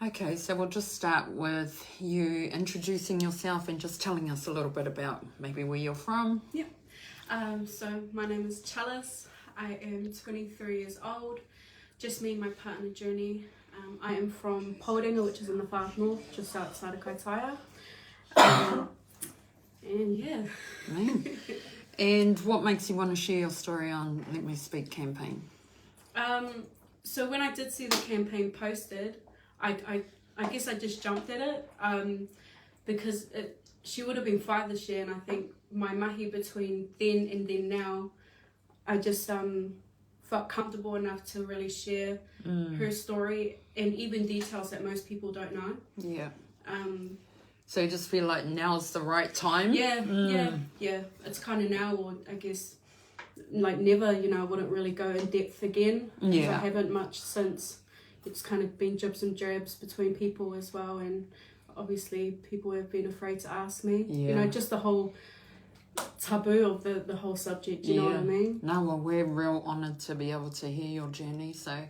Okay, so we'll just start with you introducing yourself and just telling us a little bit about maybe where you're from. Yeah. So my name is Chelus. I am 23 years old. Just me and my partner Journey. I am from Poldinga, which is in the far north, just outside of Kaitaia. And yeah. Man. And what makes you want to share your story on Let Me Speak campaign? So when I did see the campaign posted, I guess I just jumped at it because she would have been 5 this year, and I think my mahi between then and then now, I just felt comfortable enough to really share her story and even details that most people don't know. Yeah. So you just feel like now's the right time? Yeah. It's kind of now, or I guess like never, I wouldn't really go in depth again. Yeah. I haven't much since. It's kind of been jibs and jabs between people as well, and obviously people have been afraid to ask me. Yeah. Just the whole taboo of the whole subject, you know what I mean? No, well, we're real honoured to be able to hear your journey. So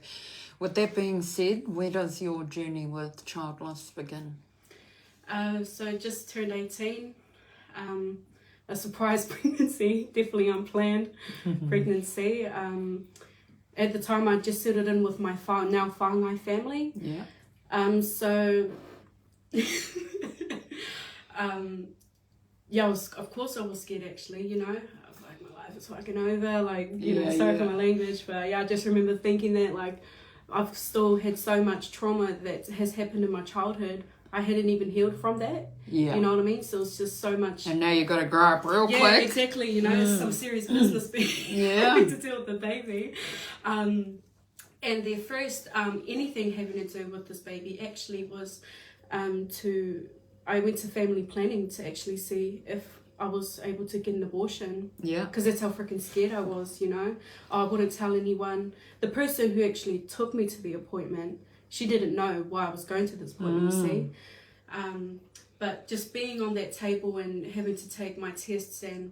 with that being said, where does your journey with childless begin? So just turned 18. A surprise pregnancy, definitely unplanned pregnancy. At the time, I just settled in with my now whāngai family. Yeah. So, I was scared actually, I was like, my life is fucking over, like, sorry for my language, but I just remember thinking that, like, I've still had so much trauma that has happened in my childhood. I hadn't even healed from that. Yeah. You know what I mean? So it's just so much. And now you got to grow up real quick. Yeah, exactly. It's some serious business having to deal with the baby. And their first anything having to do with this baby actually was I went to family planning to actually see if I was able to get an abortion. Yeah. Because that's how freaking scared I was, I wouldn't tell anyone. The person who actually took me to the appointment, she didn't know why I was going to this appointment, you see. But just being on that table and having to take my tests and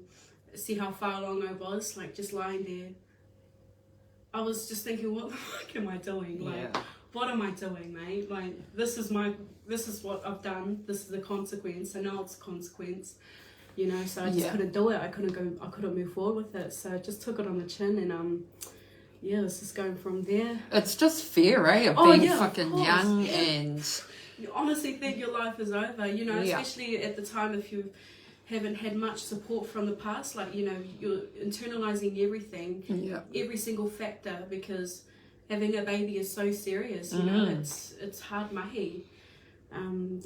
see how far along I was, like just lying there, I was just thinking, what the fuck am I doing? Like, what am I doing, mate? Like, this is what I've done. This is the consequence. I know it's a consequence, so I just couldn't do it. I couldn't move forward with it. So I just took it on the chin and, let's just go from there. It's just fear, eh? Of being fucking young and... You honestly think your life is over, especially at the time if you haven't had much support from the past. Like, you're internalizing everything, every single factor, because having a baby is so serious, it's hard mahi. And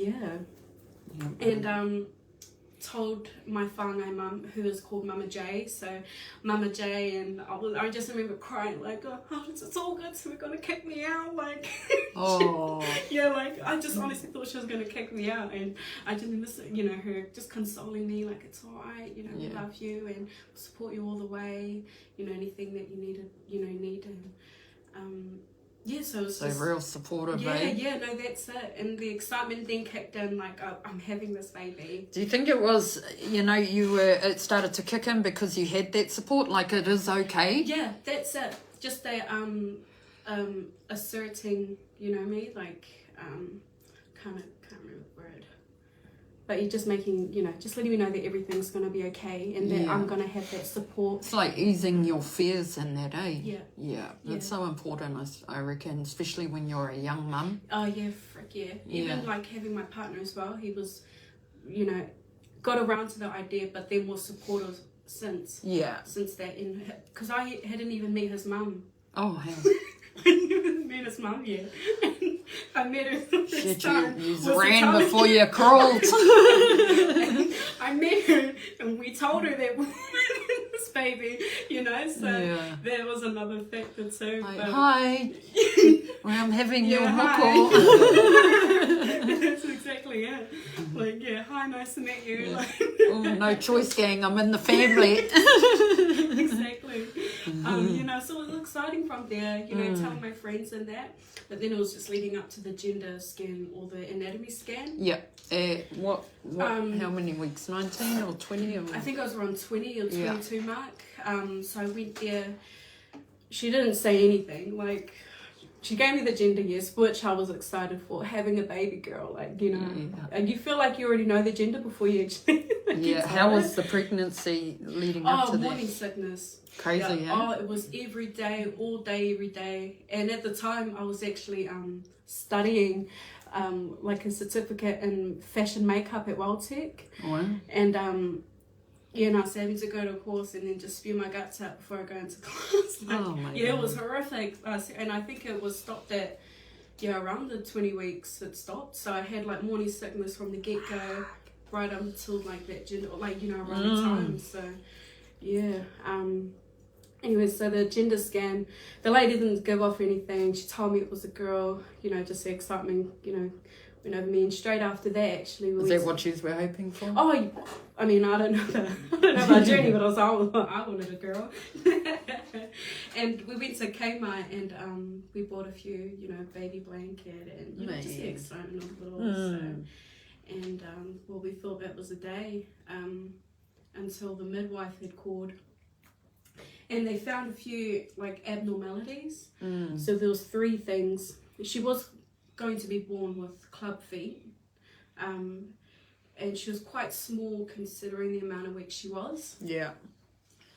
told my whāngai mum, who is called Mama J. So Mama J, and I just remember crying like, oh, it's all good, so we're gonna kick me out, like. Oh. Like I just honestly thought she was gonna kick me out, and I just remember, her just consoling me like, it's all right, we love you and we'll support you all the way, anything that you need, and so it's just real supportive, no, that's it. And the excitement then kicked in, like, oh, I'm having this baby. Do you think it was, it started to kick in because you had that support, like it is okay? Yeah, that's it. Just that asserting, me, like, can't remember the word. But you're just making, just letting me know that everything's going to be okay and that I'm going to have that support. It's like easing your fears in that, eh? Yeah. That's so important, I reckon, especially when you're a young mum. Oh, yeah, frick yeah. Even, like, having my partner as well, he was, got around to the idea, but then was supportive since that. Because I hadn't even met his mum. Oh, hell. I never met his mum yet. I met her the first time. You ran before you crawled. I met her and we told her that we wanted this baby, so that was another factor too. Like, but... hi, I'm having your huko. That's exactly it. Like, hi, nice to meet you. Like, no choice, gang, I'm in the family. Exactly. So it was exciting from there, telling my friends and that. But then it was just leading up to the gender scan or the anatomy scan. Yeah. What how many weeks? 19 or 20? Or... I think I was around 20 or 22 mark. So I went there. She didn't say anything. Like, she gave me the gender, yes, which I was excited for. Having a baby girl, like, you know, and you feel like you already know the gender before you actually. Yeah. How was the pregnancy leading up to that? Morning sickness. Crazy, yeah. Oh, it was every day, all day, every day. And at the time, I was actually studying like a certificate in fashion makeup at Welltech. Wow. And yeah, and I was having to go to a course and then just spew my guts out before I go into class. Like, Oh my yeah, God. it was horrific. And I think it was stopped at, around the 20 weeks it stopped. So I had like morning sickness from the get-go right up until like that gender, like, you know, around the time. So, yeah. Anyway, so the gender scan, the lady didn't give off anything. She told me it was a girl, you know, just the excitement, you know, went over me. And straight after that, actually, Is that what you were hoping for? Oh, I mean, I don't know my journey, but I wanted a girl. And we went to Kmart and we bought a few, you know, baby blanket and you know, just the excitement of it all. So, and well, we thought that was a day until the midwife had called. And they found a few like abnormalities. So there was 3 things. She was going to be born with club feet, and she was quite small considering the amount of weeks she was. Yeah.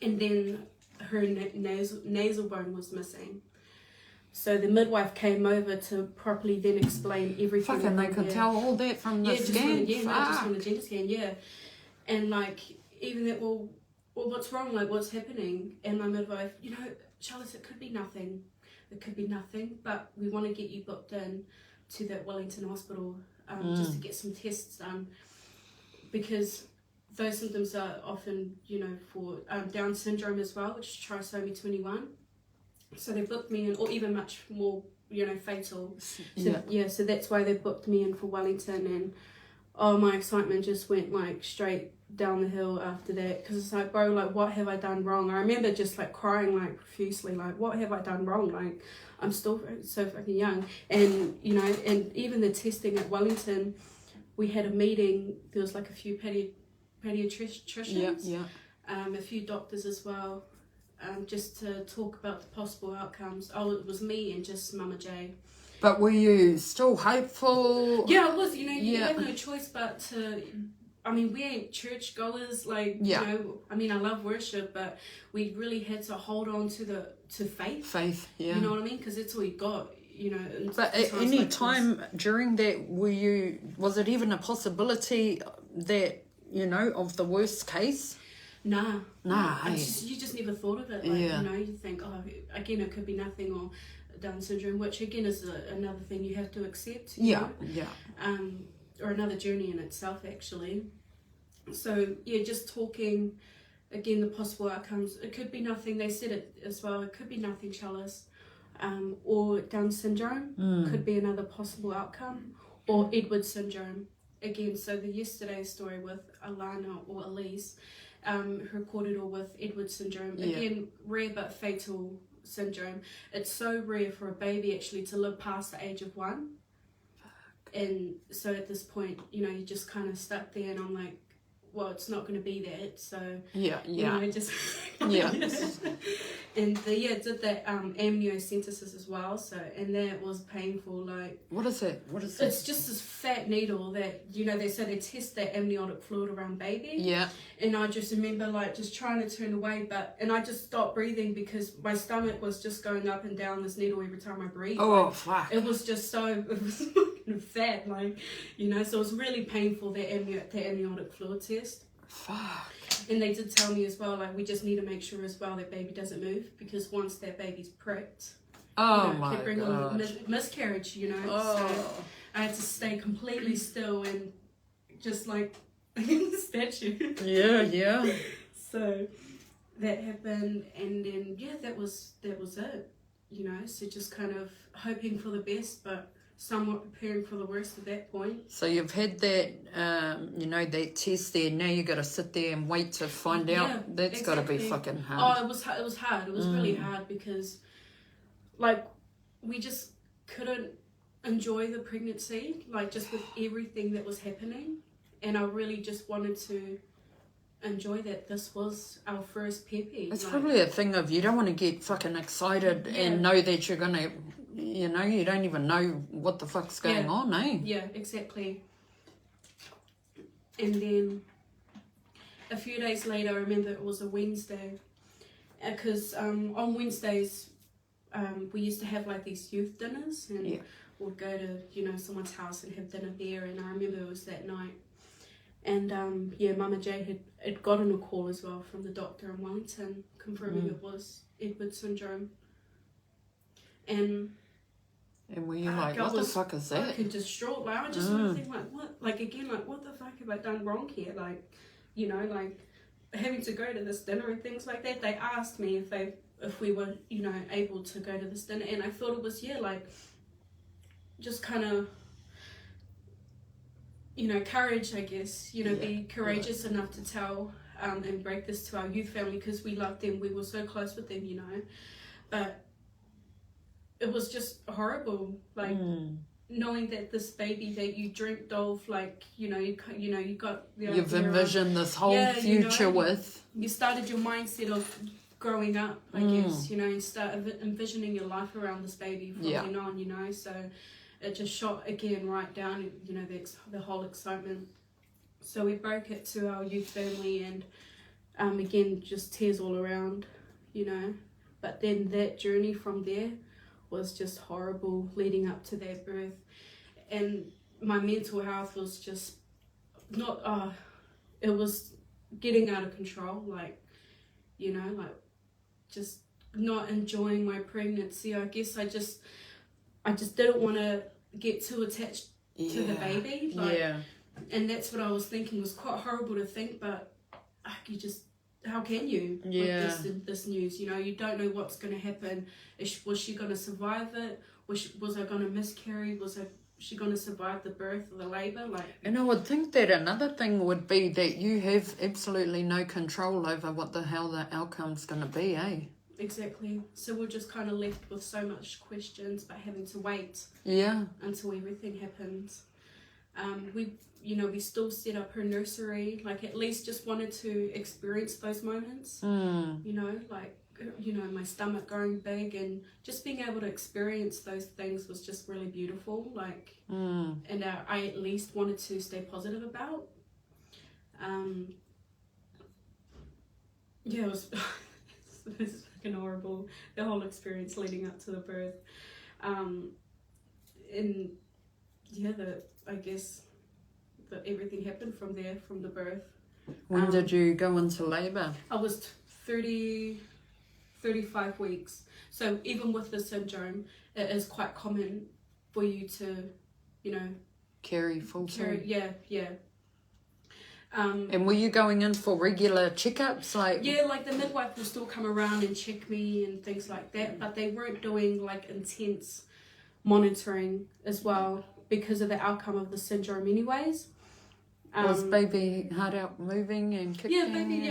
And then her nasal bone was missing. So the midwife came over to properly then explain everything. Fucking, they could tell all that from the scan. Just from the gender scan, yeah. And like even that, well, what's wrong? Like, what's happening? And my midwife, you know, Chelus, it could be nothing. It could be nothing, but we want to get you booked in to that Wellington hospital just to get some tests done, because those symptoms are often, you know, for Down syndrome as well, which is trisomy 21. So they booked me in, or even much more, you know, fatal. So, so that's why they booked me in for Wellington, and oh, my excitement just went like straight down the hill after that, because it's like, bro, like, what have I done wrong? I remember just like crying like profusely, like, what have I done wrong? Like, I'm still so fucking young. And you know, and even the testing at Wellington, we had a meeting. There was like a few pediatricians, a few doctors as well, just to talk about the possible outcomes. Oh, it was me and just Mama J. But were you still hopeful? Yeah, I was. You know, you have no choice but to. I mean, we ain't church goers, like, you know, I mean, I love worship, but we really had to hold on to faith. Faith, yeah. You know what I mean? Because it's all you got, you know. But at any time during that, was it even a possibility that, you know, of the worst case? Nah. Hey. You just never thought of it. Like, you know, you think, oh, again, it could be nothing, or Down syndrome, which again is another thing you have to accept. You know? Or another journey in itself, actually. So yeah, just talking again the possible outcomes. It could be nothing. They said it as well. It could be nothing, Chelus, or Down syndrome could be another possible outcome, or Edwards syndrome. Again, so the yesterday's story with Alana or Elise, recorded all with Edwards syndrome. Again, rare but fatal syndrome. It's so rare for a baby actually to live past the age of 1. And so at this point, you know, you just kind of stuck there, and I'm like, well, it's not going to be that. So you know, just and did that amniocentesis as well. So, and that was painful. Like, what is it? It's just this fat needle that, you know, they say they test that amniotic fluid around baby. Yeah. And I just remember like just trying to turn away, and I just stopped breathing because my stomach was just going up and down this needle every time I breathed. Oh, like, fuck! It was just so fat, like, you know. So it was really painful, the amniotic fluid test. Fuck. And they did tell me as well, like, we just need to make sure as well that baby doesn't move, because once that baby's pricked, you know, it could bring on miscarriage, you know. So I had to stay completely still and just like a statue. Yeah. So that happened, and then that was it, you know. So just kind of hoping for the best, but somewhat preparing for the worst at that point. So you've had that, you know, that test there. Now you got to sit there and wait to find out. That's got to be fucking hard. Oh, it was hard. It was really hard, because, like, we just couldn't enjoy the pregnancy, like, just with everything that was happening. And I really just wanted to enjoy that this was our first peppy. It's probably a thing of you don't want to get fucking excited and know that you're going to you know, you don't even know what the fuck's going on, eh? Yeah, exactly. And then a few days later, I remember it was a Wednesday, because on Wednesdays we used to have like these youth dinners, and we'd go to, you know, someone's house and have dinner there. And I remember it was that night, and Mama J had gotten a call as well from the doctor in Wellington confirming it was Edwards syndrome. And were you like, what the fuck is that? Fucking distraught. Like, I just want to think, like, what? Like, again, like, what the fuck have I done wrong here? Like, you know, like, having to go to this dinner and things like that. They asked me if we were, you know, able to go to this dinner, and I thought it was, like, just kind of, you know, courage, I guess. You know, be courageous enough to tell and break this to our youth family, because we loved them. We were so close with them, you know. But it was just horrible, like knowing that this baby that you dreamt of, like, you know, you got the idea. You've envisioned this whole future, you know, with. You started your mindset of growing up, I guess, you know, and start envisioning your life around this baby from then on, you know. So it just shot again right down, you know, the whole excitement. So we broke it to our youth family, and again, just tears all around, you know. But then that journey from there was just horrible, leading up to that birth. And my mental health was just not, it was getting out of control, like, you know, like, just not enjoying my pregnancy. I guess I just didn't want to get too attached to the baby, like, and that's what I was thinking. Was quite horrible to think, but you just, how can you with this news? You know, you don't know what's going to happen. Was she going to survive it? Was I going to miscarry? Was she going to survive the birth or the labour? Like, and I would think that another thing would be that you have absolutely no control over what the hell the outcome's going to be, eh? Exactly. So we're just kind of left with so much questions, but having to wait until everything happens. We still set up her nursery, like, at least just wanted to experience those moments, you know, like, you know, my stomach growing big, and just being able to experience those things was just really beautiful, like, and I at least wanted to stay positive about. It was it's fucking horrible, the whole experience leading up to the birth, I guess that everything happened from there, from the birth. When did you go into labour? I was 35 weeks. So even with the syndrome, it is quite common for you to, you know, carry full term. And were you going in for regular checkups? Like, like the midwife will still come around and check me and things like that, but they weren't doing like intense monitoring as well because of the outcome of the syndrome anyways. Was baby hard out moving and kicking? Yeah, baby,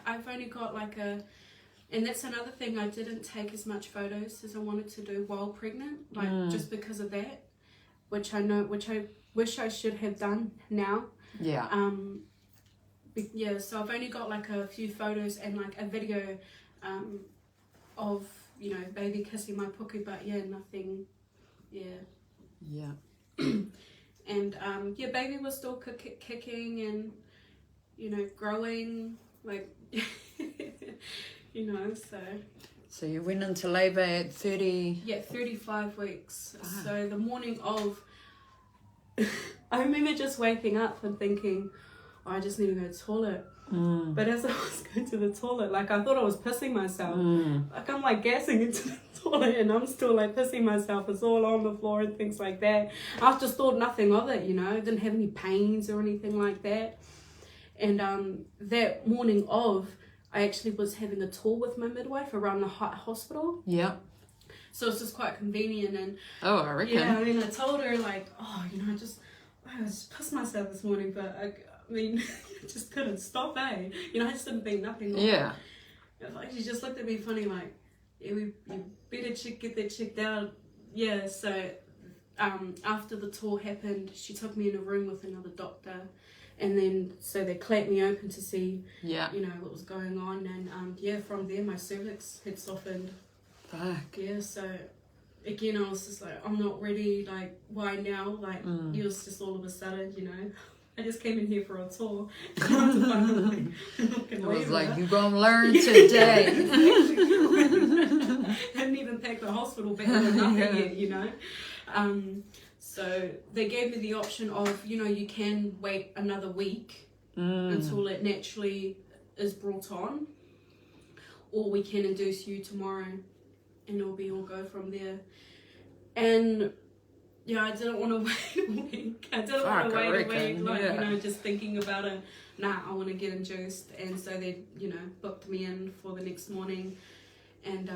I've only got like and that's another thing, I didn't take as much photos as I wanted to do while pregnant, like just because of that, which I wish I should have done now. So I've only got like a few photos and like a video of, you know, baby kissing my puku, but nothing. And baby was still kicking and, you know, growing, like, you know, So you went into labour at 30... 35 weeks. So the morning of, I remember just waking up and thinking, I just need to go to the toilet. But as I was going to the toilet, like, I thought I was pissing myself. Like, I'm like gassing into the toilet and I'm still like pissing myself. It's all on the floor and things like that. I just thought nothing of it, you know. I didn't have any pains or anything like that. And that morning of, I actually was having a tour with my midwife around the hospital. So it's just quite convenient. And I reckon. I mean, I told her like, you know, I just pissed myself this morning, but I mean, I just couldn't stop, eh? You know, I just didn't think nothing of it. Like, she just looked at me funny, like, you better get that checked out. So after the tour happened, she took me in a room with another doctor, and then so they clamped me open to see, you know, what was going on, and from there my cervix had softened. Fuck. So again, I was just like, I'm not ready. Like, why now? Like, it was just all of a sudden, you know. I just came in here for a tour. It was like, you're going to learn today. I hadn't even packed the hospital bag or nothing yet, you know. So they gave me the option of, you know, you can wait another week until it naturally is brought on, or we can induce you tomorrow and it'll be all go from there. And yeah, I didn't want to wait a week. I didn't want to wait a week, like, you know, just thinking about it. Nah, I want to get induced. And so they, you know, booked me in for the next morning. And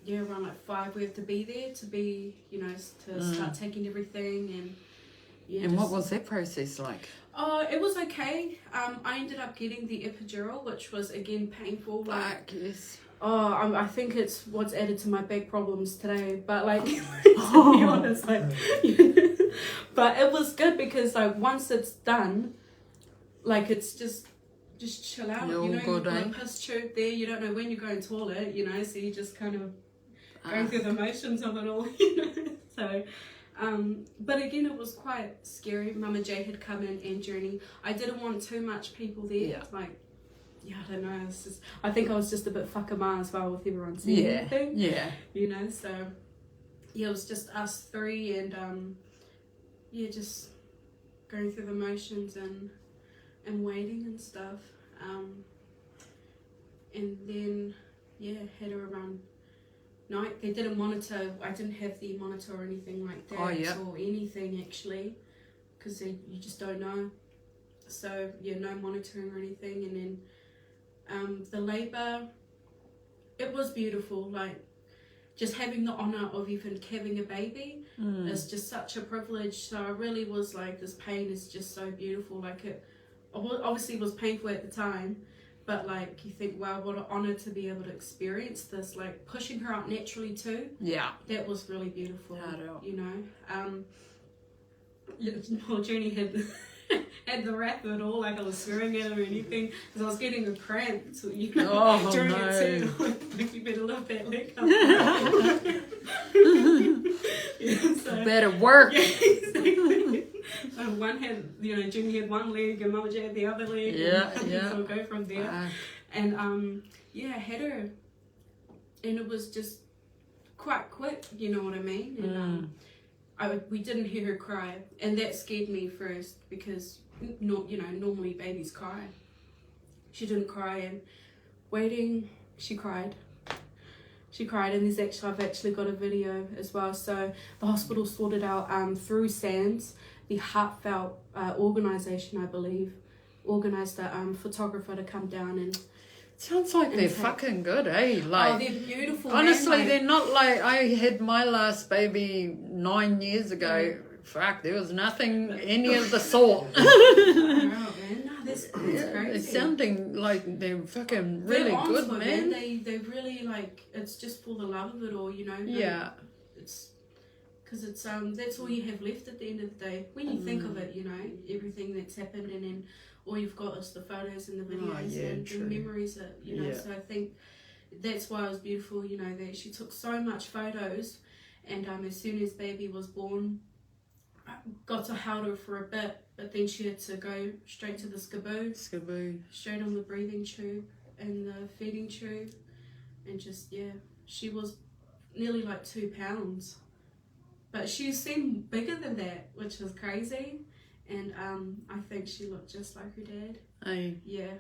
yeah, around like 5 we have to be there to be, you know, to start taking everything. And yeah. And what was that process like? Oh, it was okay. I ended up getting the epidural, which was again painful. Like, yes. Oh, I think it's what's added to my back problems today. But like, to be honest, like, but it was good because like once it's done, like it's just chill out. You're you know, good, you've got a piss tube there. You don't know when you're going to toilet. You know, so you just kind of going through the motions of it all. You know, so. But again, it was quite scary. Mama J had come in and Journey. I didn't want too much people there. Yeah. Like, yeah, I don't know. It's just, I think I was just a bit fuckama as well with everyone seeing everything. Yeah. You know, so yeah, it was just us three and yeah, just going through the motions and waiting and stuff. And then yeah, had her around night. They didn't monitor. I didn't have the monitor or anything like that or anything actually, because you just don't know. So yeah, no monitoring or anything. And then the labour, it was beautiful. Like just having the honour of even having a baby is just such a privilege. So I really was like, this pain is just so beautiful. Like it obviously was painful at the time. But like you think, wow, what an honour to be able to experience this. Like pushing her out naturally too. Yeah, that was really beautiful. You know, well, Jenny had the wrap at all. Like I was swearing at her or anything because I was getting a cramp. So you know, during it too. Like you better lift that leg up. Yeah, so, better work. Yeah, exactly. One had, you know, Jenny had one leg and Mama J had the other leg. Yeah, and so we'll go from there. And yeah, I had her, and it was just quite quick. You know what I mean? And we didn't hear her cry, and that scared me first because normally babies cry. She didn't cry, and waiting, she cried. She cried, and I've actually got a video as well. So the hospital sorted out through SANS, the Heartfelt organisation, I believe, organised a photographer to come down and. Sounds like they're fucking good, eh? Like, oh, they're beautiful. Honestly, man. they're not like I had my last baby 9 years ago. Fuck, there was nothing any of the sort. Oh, man. No, that's crazy. They're sounding like they're fucking really good, man. They really like, it's just for the love of it all, you know. Yeah. It's because it's that's all you have left at the end of the day when you think of it, you know, everything that's happened, and then all you've got is the photos and the videos and the memories that, you know. So I think that's why it was beautiful, you know, that she took so much photos, and as soon as baby was born, I got to hold her for a bit, but then she had to go straight to the skaboo, straight on the breathing tube and the feeding tube, and just she was nearly like 2 pounds, but she seemed bigger than that, which was crazy. And I think she looked just like her dad. Aye. Yeah.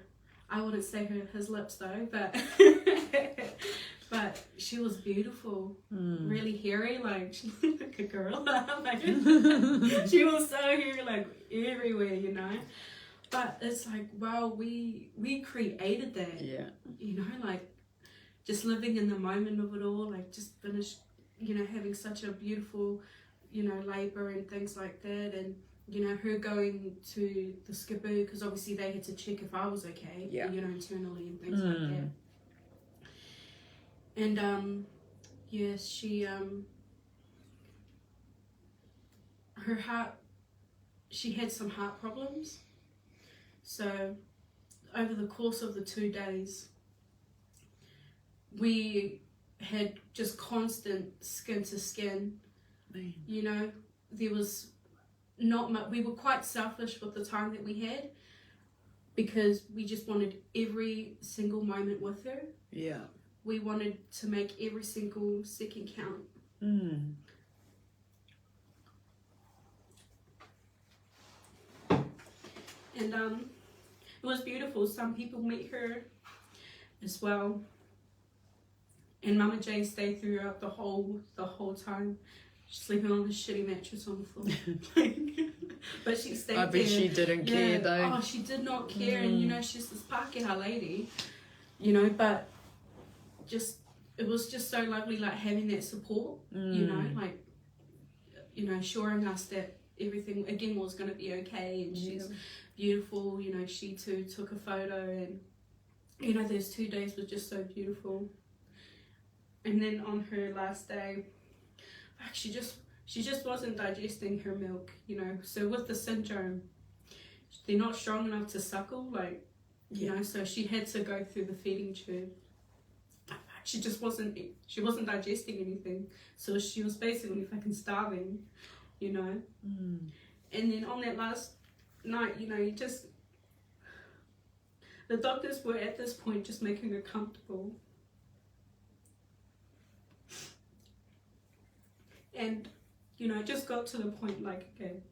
I wouldn't say his lips though, but but she was beautiful. Really hairy, like she looked like a gorilla. Like, she was so hairy, like everywhere, you know. But it's like, wow, we created that. Yeah. You know, like just living in the moment of it all, like just finished, you know, having such a beautiful, you know, labour and things like that, and you know, her going to the skaboo, because obviously they had to check if I was okay, you know, internally and things like that. And yes, she her heart, she had some heart problems. So over the course of the 2 days, we had just constant skin to skin. Man. You know, there was not much. We were quite selfish with the time that we had because we just wanted every single moment with her. Yeah. We wanted to make every single second count. Mm. And it was beautiful. Some people met her as well. And Mama Jane stayed throughout the whole time. She's sleeping on the shitty mattress on the floor. But she stayed there. I bet she didn't care though. Oh, she did not care. And you know, she's this Pākehā lady. You know, but just it was just so lovely, like having that support. You know, like, you know, assuring us that everything again was going to be okay, and she's beautiful. You know, she too took a photo, and you know, those 2 days were just so beautiful. And then on her last day, like, she just wasn't digesting her milk, you know. So with the syndrome, they're not strong enough to suckle, like, you know. So she had to go through the feeding tube. She wasn't digesting anything, so she was basically fucking starving, you know. And then on that last night, you know, the doctors were at this point just making her comfortable. And, you know, it just got to the point, like, okay,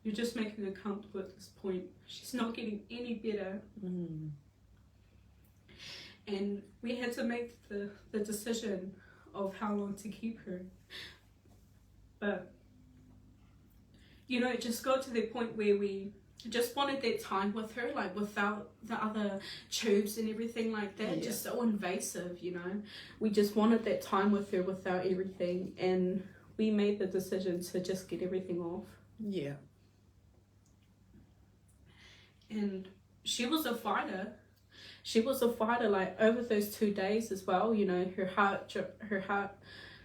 you're just making her comfortable at this point. She's not getting any better. And we had to make the decision of how long to keep her. But, you know, it just got to the point where we just wanted that time with her, like, without the other tubes and everything like that. Just so invasive, you know. We just wanted that time with her without everything. And we made the decision to just get everything off. Yeah. And she was a fighter. She was a fighter, like, over those 2 days as well. You know, her heart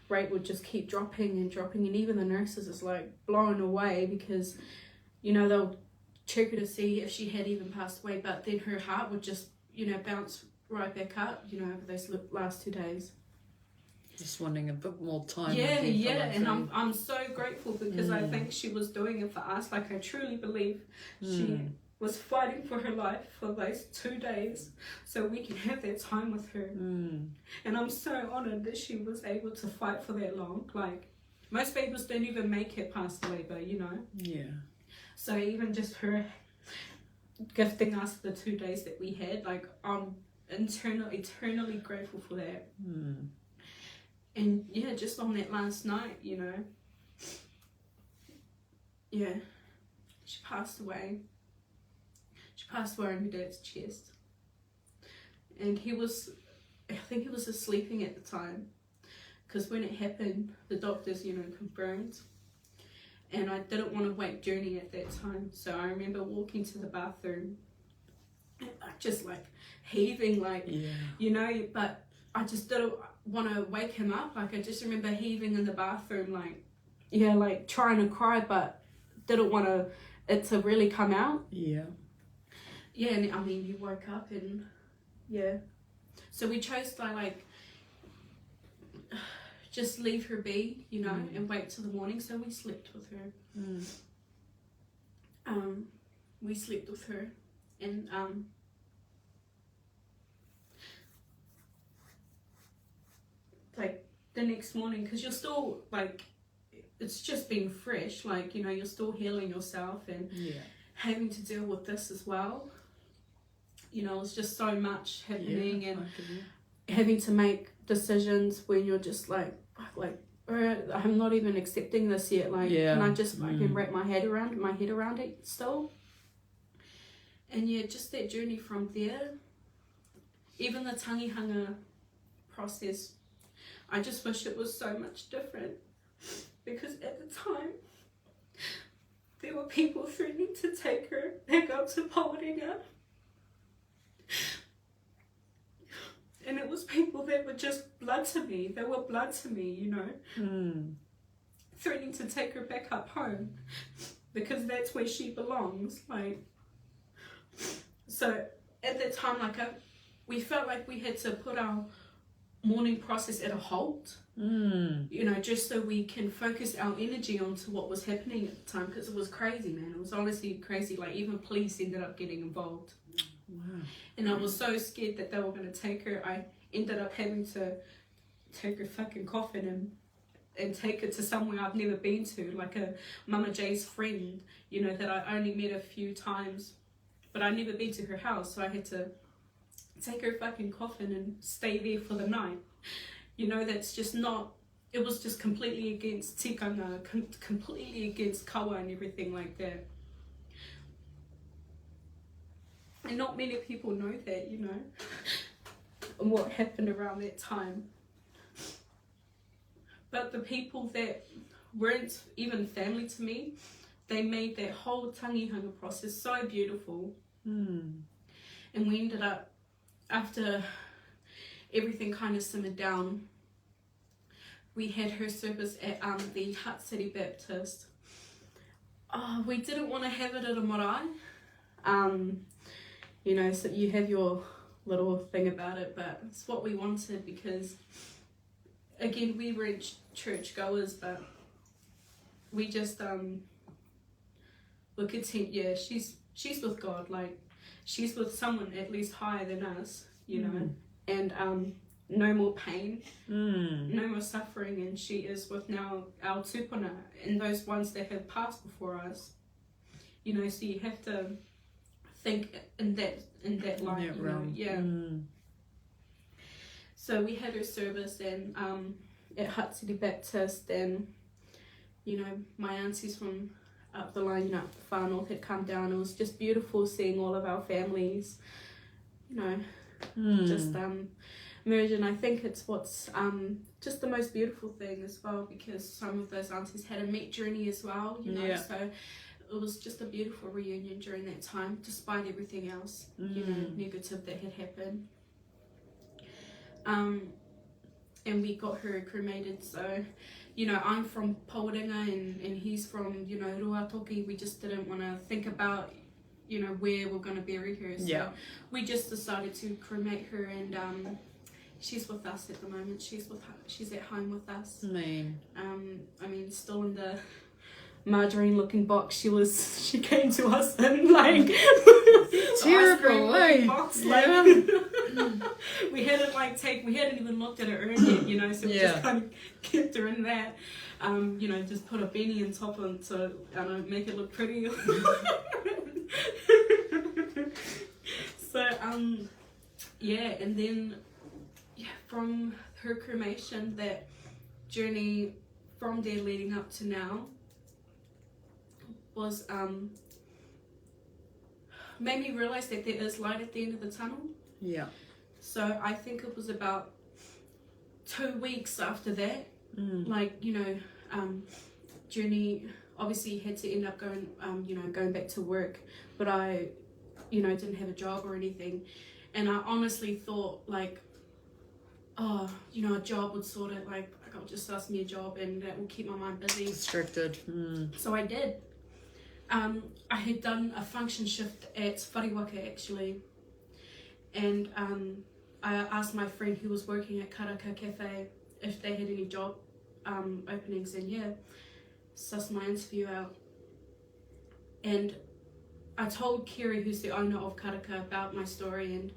rate would just keep dropping and dropping, and even the nurses is like blown away because, you know, they'll check her to see if she had even passed away, but then her heart would just, you know, bounce right back up, you know, over those last 2 days. Just wanting a bit more time. Yeah, and I'm so grateful because I think she was doing it for us. Like, I truly believe she was fighting for her life for those 2 days so we can have that time with her. And I'm so honoured that she was able to fight for that long. Like, most babies don't even make it past the labour, you know. Yeah. So even just her gifting us the 2 days that we had, like, I'm eternally grateful for that. And yeah, just on that last night, you know, yeah, she passed away. She passed away on her dad's chest. And I think he was sleeping at the time. Because when it happened, the doctors, you know, confirmed. And I didn't want to wake Journey at that time. So I remember walking to the bathroom. And I just, like, heaving, like, you know, but I just didn't want to wake him up. Like, I just remember heaving in the bathroom, like, like, trying to cry, but didn't want it to really come out. Yeah, and I mean, he woke up and, so we chose to, like, just leave her be, you know, and wait till the morning. So we slept with her. We slept with her, and like, the next morning, because you're still, like, it's just been fresh, like, you know, you're still healing yourself and having to deal with this as well. You know, it's just so much happening, and having to make decisions when you're just like, I'm not even accepting this yet. Like, can I just fucking wrap my head around it still? And just that journey from there, even the tangihanga process, I just wish it was so much different, because at the time there were people threatening to take her back up to Paoringa. And it was people that were just blood to me. They were blood to me, you know. Threatening to take her back up home because that's where she belongs. Like, so at that time, like, we felt like we had to put our mourning process at a halt. You know, just so we can focus our energy onto what was happening at the time, because it was crazy, man. It was honestly crazy. Like, even police ended up getting involved. Wow. And I was so scared that they were going to take her. I ended up having to take her fucking coffin and take her to somewhere I've never been to, like a Mama J's friend, you know, that I only met a few times, but I'd never been to her house, so I had to take her fucking coffin and stay there for the night. You know, that's just not, it was just completely against tikanga, completely against kawa and everything like that. And not many people know that, you know, and what happened around that time. But the people that weren't even family to me, they made that whole tangihanga process so beautiful. And we ended up, after everything kind of simmered down, we had her service at the Hutt City Baptist. We didn't want to have it at a marae. You know, so you have your little thing about it, but it's what we wanted, because again, we were church goers, but we just were content. Yeah, she's with God, like she's with someone at least higher than us, you know, and no more pain, no more suffering, and she is with now our tupuna and those ones that have passed before us, you know. So you have to think in that light, you know. Yeah. So we had her service and at Hutt City Baptist, and you know, my aunties from up the line, you know, up the far north had come down. It was just beautiful seeing all of our families, you know, just merge. And I think it's what's just the most beautiful thing as well, because some of those aunties had a meat journey as well, you know. So it was just a beautiful reunion during that time, despite everything else, you know, negative that had happened. And we got her cremated. So, you know, I'm from Pauringa and he's from, you know, Ruatoki. We just didn't want to think about, you know, where we're going to bury her. So we just decided to cremate her, and she's with us at the moment. She's at home with us. I mean, still in the margarine looking box she came to us in, like terrible, eh? Box, like, we hadn't even looked at her urn yet, you know, so we just kind of kept her in that, you know, just put a beanie on top of it to make it look pretty. So yeah, and then from her cremation, that journey from there leading up to now was made me realize that there is light at the end of the tunnel. So I think it was about 2 weeks after that, like, you know, journey obviously had to end up going, you know, going back to work, but I, you know, didn't have a job or anything, and I honestly thought, like, oh, you know, a job would sort it, like I'll just ask me a job and that will keep my mind busy. Distracted. So I did. I had done a function shift at Whariwaka actually, and I asked my friend who was working at Karaka Cafe if they had any job openings, and sussed my interview out. And I told Kiri, who's the owner of Karaka, about my story, and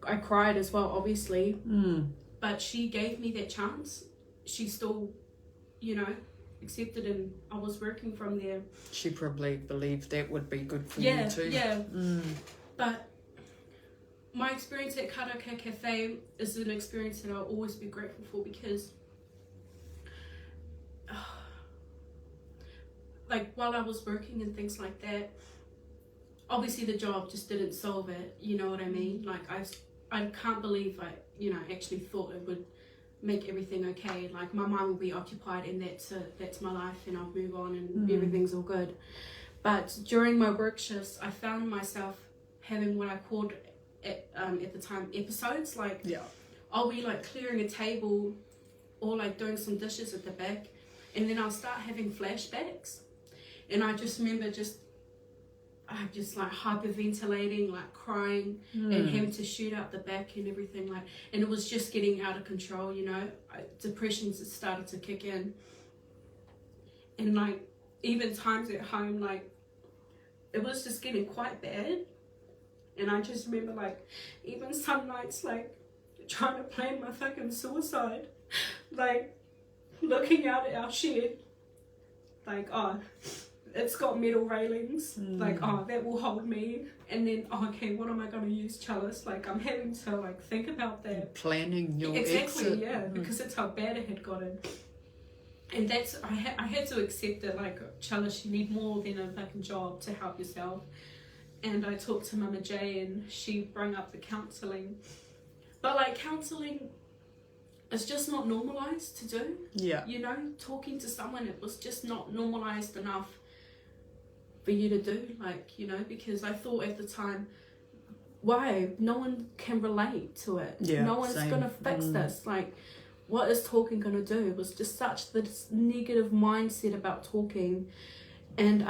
I cried as well, obviously. But she gave me that chance. She still, you know, accepted, and I was working from there. She probably believed that would be good for you too. But my experience at Karaka Cafe is an experience that I'll always be grateful for, because like, while I was working and things like that, obviously the job just didn't solve it, you know what I mean? Like, I can't believe I, you know, actually thought it would make everything okay. Like, my mind will be occupied, and that's my life, and I'll move on, and everything's all good. But during my work shifts, I found myself having what I called at the time episodes. Like, I'll be like clearing a table or like doing some dishes at the back, and then I'll start having flashbacks, and I just remember I'm just like hyperventilating, like crying and having to shoot out the back and everything, like, and it was just getting out of control, you know. Depression started to kick in, and like even times at home, like it was just getting quite bad. And I just remember like even some nights like trying to plan my fucking suicide, like looking out at our shed, like, oh, it's got metal railings, like, oh, that will hold me. And then, oh, okay, what am I going to use, Chelus? Like, I'm having to like think about that. Planning your exactly, exit. yeah, because that's how bad it had gotten. And that's, I had to accept it, like, Chelus, you need more than a fucking job to help yourself. And I talked to Mama J, and she brought up the counselling. But like counselling, it's just not normalised to do. Yeah. You know, talking to someone, it was just not normalised enough for you to do, like, you know, because I thought at the time, why? No one can relate to it. Yeah, no one's going to fix this. Like, what is talking going to do? It was just such this negative mindset about talking. And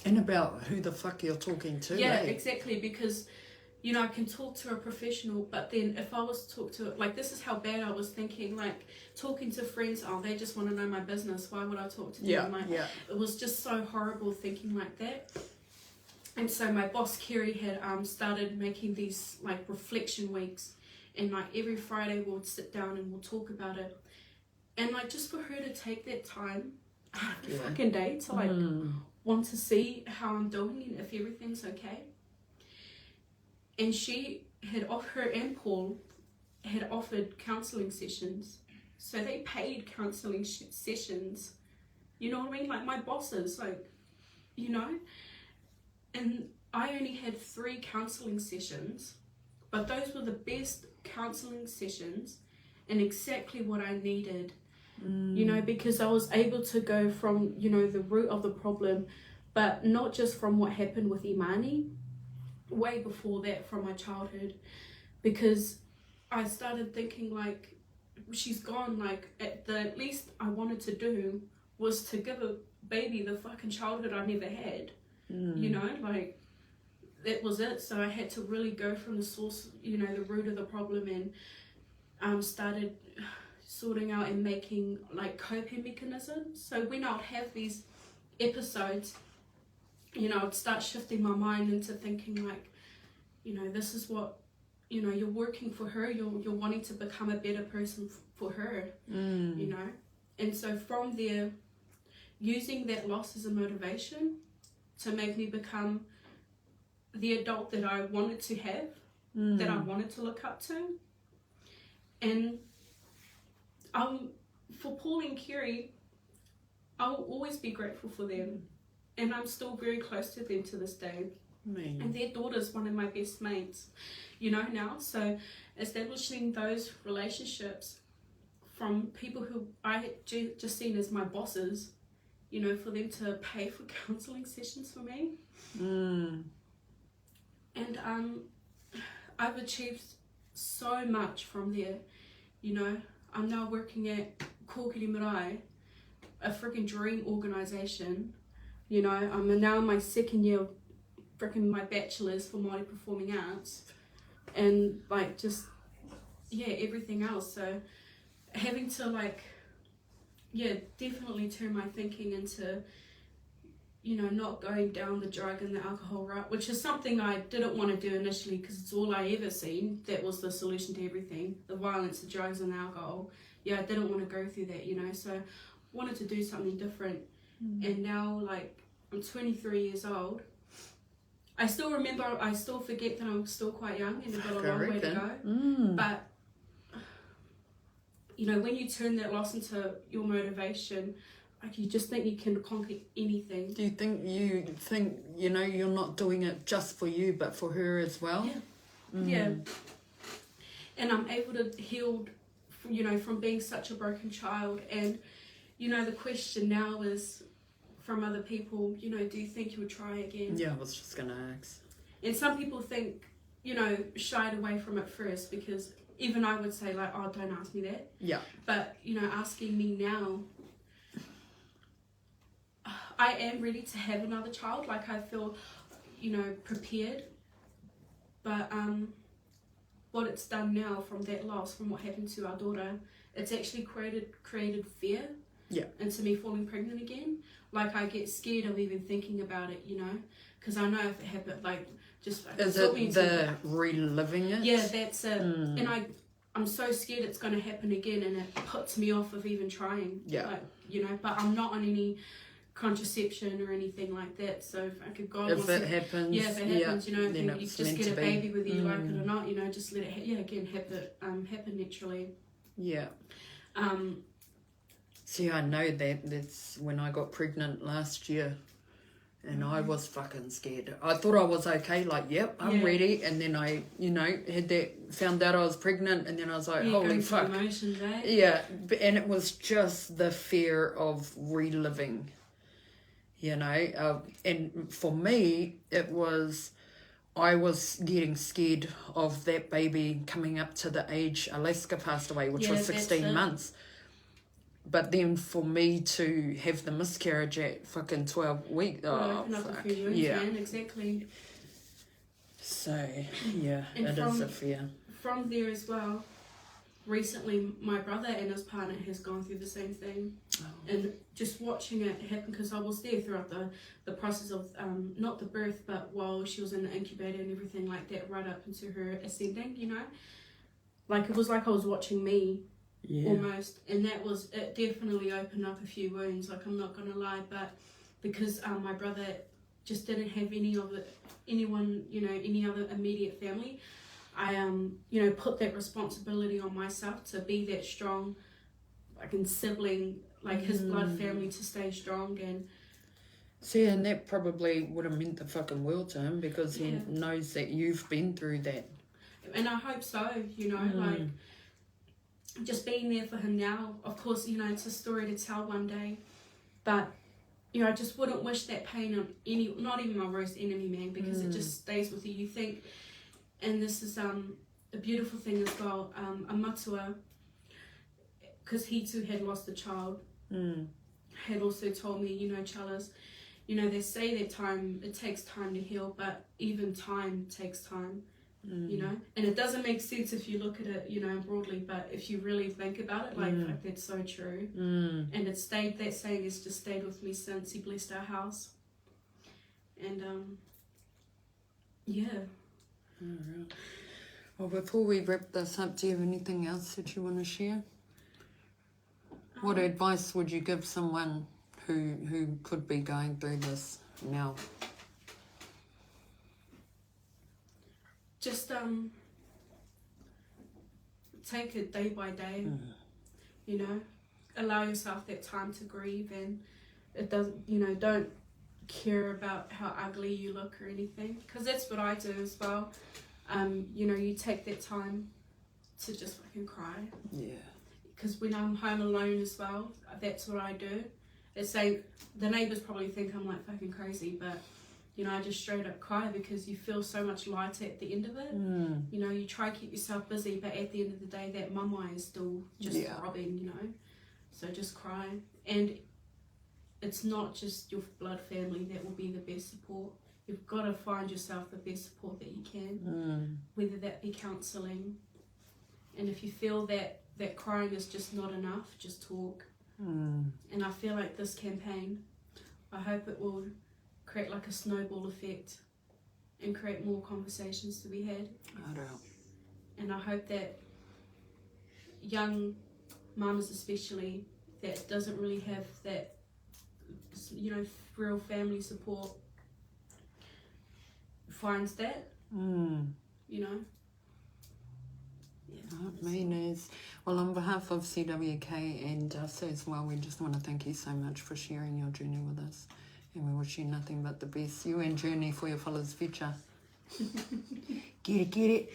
about who the fuck you're talking to. yeah, exactly, because, you know, I can talk to a professional, but then if I was to talk to, like, this is how bad I was thinking, like, talking to friends, oh, they just want to know my business, why would I talk to them? Like, it was just so horrible thinking like that. And so my boss, Kerry, had started making these, like, reflection weeks, and, like, every Friday we'll sit down and we'll talk about it. And, like, just for her to take that time out of the fucking day to, like, want to see how I'm doing and if everything's okay. And she had, her and Paul had offered counselling sessions. So they paid counselling sessions. You know what I mean? Like my bosses, like, you know. And I only had 3 counselling sessions. But those were the best counselling sessions and exactly what I needed. You know, because I was able to go from, you know, the root of the problem, but not just from what happened with Imani, way before that, from my childhood, because I started thinking, like, she's gone, like, at the least I wanted to do was to give a baby the fucking childhood I never had, you know, like, that was it. So I had to really go from the source, you know, the root of the problem, and started sorting out and making, like, coping mechanisms. So when I'd have these episodes, you know, I'd start shifting my mind into thinking, like, you know, this is what, you know, you're working for her, you're wanting to become a better person for her, you know. And so from there, using that loss as a motivation to make me become the adult that I wanted to have, that I wanted to look up to. And for Paul and Kerry, I will always be grateful for them. And I'm still very close to them to this day. And their daughter's one of my best mates, you know, now. So establishing those relationships from people who I had just seen as my bosses, you know, for them to pay for counselling sessions for me. And I've achieved so much from there, you know. I'm now working at Kōkiri Marae, a freaking dream organisation. You know, I'm now in my 2nd year of freaking my bachelor's for Māori Performing Arts. And, like, just, yeah, everything else. So, having to, like, yeah, definitely turn my thinking into, you know, not going down the drug and the alcohol route, which is something I didn't want to do initially because it's all I ever seen. That was the solution to everything, the violence, the drugs and the alcohol. Yeah, I didn't want to go through that, you know, so wanted to do something different. And now, like, I'm 23 years old. I still remember, I still forget that I'm still quite young and I've got a long way to go. But, you know, when you turn that loss into your motivation, like, you just think you can conquer anything. Do you think, you know, you're not doing it just for you, but for her as well? Yeah. And I'm able to heal, you know, from being such a broken child. And, you know, the question now is from other people, you know, do you think you would try again? Yeah, I was just going to ask. And some people think, you know, shied away from it first because even I would say, like, oh, don't ask me that. Yeah. But, you know, asking me now, I am ready to have another child. Like, I feel, prepared. But what it's done now from that loss, from what happened to our daughter, it's actually created fear into me falling pregnant again. Like, I get scared of even thinking about it, because I know if it happened, like, just... Is it the reliving it? Yeah, that's it. And I'm so scared it's going to happen again, and it puts me off of even trying. Yeah. Like, but I'm not on any contraception or anything like that, so if I could go... If it happens, then you just get a baby whether you like it or not, just let it happen naturally. Yeah. See, I know that's when I got pregnant last year, and I was fucking scared. I thought I was okay, like, yep, I'm ready, and then I, found out I was pregnant, and then I was like, holy fuck. Emotions, eh? Yeah, and it was just the fear of reliving, and for me, it was... I was getting scared of that baby coming up to the age Alaska passed away, which was 16 months. But then for me to have the miscarriage at fucking 12 weeks, open up a few wounds, man, exactly. So, yeah, and it is a fear. From there as well, recently my brother and his partner has gone through the same thing. And just watching it happen, because I was there throughout the process of, not the birth, but while she was in the incubator and everything like that, right up into her ascending, Like, it was like I was watching me. Yeah. Almost, and it definitely opened up a few wounds, like, I'm not gonna lie, but because my brother just didn't have any other immediate family, I put that responsibility on myself to be that strong, like, in sibling, like his blood family, to stay strong. And see, and that probably would have meant the fucking world to him, because he knows that you've been through that, and I hope so, like, just being there for him now. Of course, it's a story to tell one day, but I just wouldn't wish that pain on not even my worst enemy, man, because it just stays with you. You think, and this is a beautiful thing as well, a matua, because he too had lost a child, had also told me, Chelus, they say that it takes time to heal, but even time takes time. And it doesn't make sense if you look at it, broadly, but if you really think about it, like that's so true. And that saying has just stayed with me since he blessed our house. And Alright. Well, before we wrap this up, do you have anything else that you want to share? What advice would you give someone who could be going through this now? Just take it day by day, allow yourself that time to grieve, and it doesn't, don't care about how ugly you look or anything, because that's what I do as well. You take that time to just fucking cry. Yeah. Because when I'm home alone as well, that's what I do. It's like, the neighbours probably think I'm like fucking crazy, but I just straight up cry, because you feel so much lighter at the end of it. You try to keep yourself busy, but at the end of the day, that mum eye is still just throbbing, So just cry. And it's not just your blood family that will be the best support. You've got to find yourself the best support that you can, whether that be counselling. And if you feel that crying is just not enough, just talk. And I feel like this campaign, I hope it will create like a snowball effect and create more conversations to be had. I don't. And I hope that young mums especially that doesn't really have that, real family support finds that, Yeah. Me neither. Well, on behalf of CWK and us as well, we just want to thank you so much for sharing your journey with us. And we wish you nothing but the best. You and Journey for your fellas' future. Get it, get it.